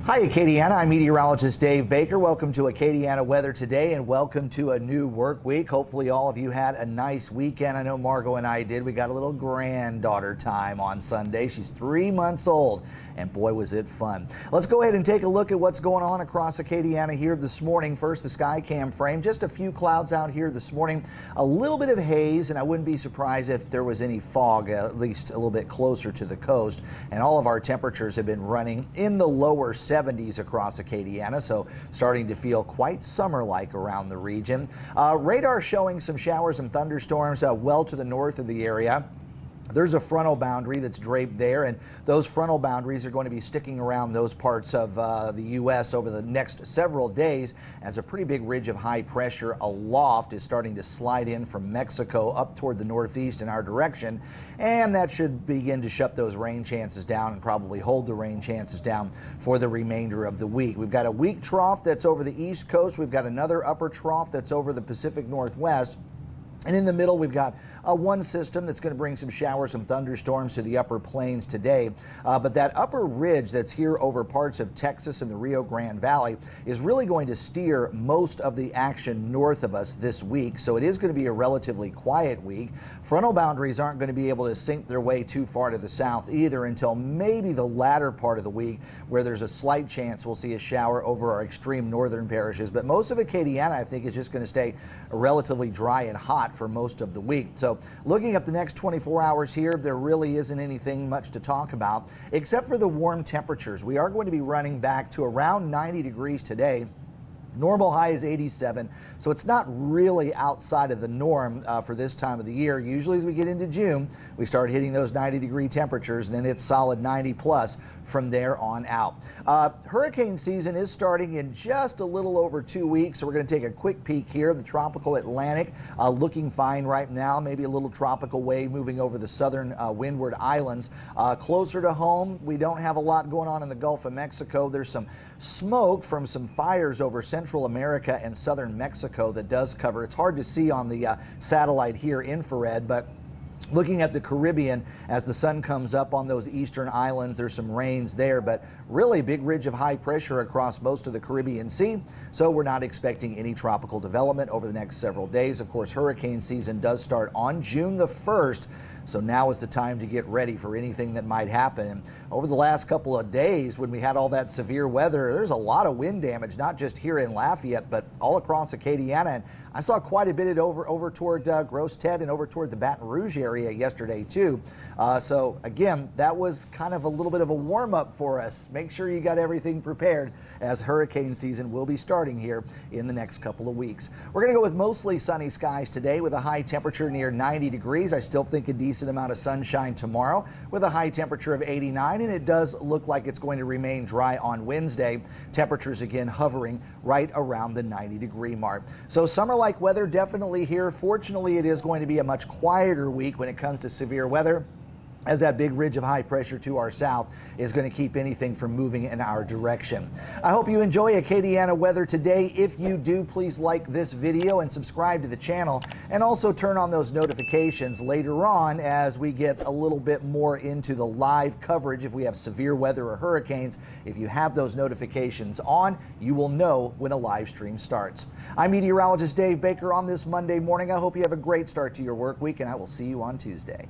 Hi Acadiana, I'm meteorologist Dave Baker. Welcome to Acadiana Weather Today and welcome to a new work week. Hopefully all of you had a nice weekend. I know Margot and I did. We got a little granddaughter time on Sunday. She's 3 months old and boy was it fun. Let's go ahead and take a look at what's going on across Acadiana here this morning. First, the sky cam frame. Just a few clouds out here this morning. A little bit of haze, and I wouldn't be surprised if there was any fog, at least a little bit closer to the coast. And all of our temperatures have been running in the lower 70s across Acadiana, so starting to feel quite summer-like around the region. Radar showing some showers and thunderstorms well to the north of the area. There's a frontal boundary that's draped there, and those frontal boundaries are going to be sticking around those parts of the U.S. over the next several days as a pretty big ridge of high pressure aloft is starting to slide in from Mexico up toward the northeast in our direction, and that should begin to shut those rain chances down and probably hold the rain chances down for the remainder of the week. We've got a weak trough that's over the east coast. We've got another upper trough that's over the Pacific Northwest. And in the middle, we've got one system that's going to bring some showers, some thunderstorms to the upper plains today. But that upper ridge that's here over parts of Texas and the Rio Grande Valley is really going to steer most of the action north of us this week. So it is going to be a relatively quiet week. Frontal boundaries aren't going to be able to sink their way too far to the south either until maybe the latter part of the week, where there's a slight chance we'll see a shower over our extreme northern parishes. But most of Acadiana, I think, is just going to stay relatively dry and hot for most of the week. So looking at the next 24 hours here, there really isn't anything much to talk about except for the warm temperatures. We are going to be running back to around 90 degrees today. Normal high is 87, so it's not really outside of the norm for this time of the year. Usually as we get into June, we start hitting those 90-degree temperatures, and then it's solid 90 plus from there on out. Hurricane season is starting in just a little over 2 weeks, so we're going to take a quick peek here. The tropical Atlantic looking fine right now. Maybe a little tropical wave moving over the southern windward islands. Closer to home, we don't have a lot going on in the Gulf of Mexico. There's some smoke from some fires over Central America and southern Mexico that does cover. It's hard to see on the satellite here, infrared, but looking at the Caribbean, as the sun comes up on those eastern islands, there's some rains there, but really big ridge of high pressure across most of the Caribbean Sea, so we're not expecting any tropical development over the next several days. Of course, hurricane season does start on June the 1st, so now is the time to get ready for anything that might happen. And over the last couple of days, when we had all that severe weather, there's a lot of wind damage, not just here in Lafayette, but all across Acadiana. And I saw quite a bit over toward Gross Ted and over toward the Baton Rouge area yesterday too. So again, that was kind of a little bit of a warm-up for us. Make sure you got everything prepared, as hurricane season will be starting here in the next couple of weeks. We're going to go with mostly sunny skies today with a high temperature near 90 degrees. I still think a decent amount of sunshine tomorrow with a high temperature of 89, and it does look like it's going to remain dry on Wednesday. Temperatures again hovering right around the 90-degree mark. So summer-like weather definitely here. Fortunately, it is going to be a much quieter week when it comes to severe weather, as that big ridge of high pressure to our south is going to keep anything from moving in our direction. I hope you enjoy Acadiana weather today. If you do, please like this video and subscribe to the channel, and also turn on those notifications later on as we get a little bit more into the live coverage. If we have severe weather or hurricanes, if you have those notifications on, you will know when a live stream starts. I'm meteorologist Dave Baker on this Monday morning. I hope you have a great start to your work week, and I will see you on Tuesday.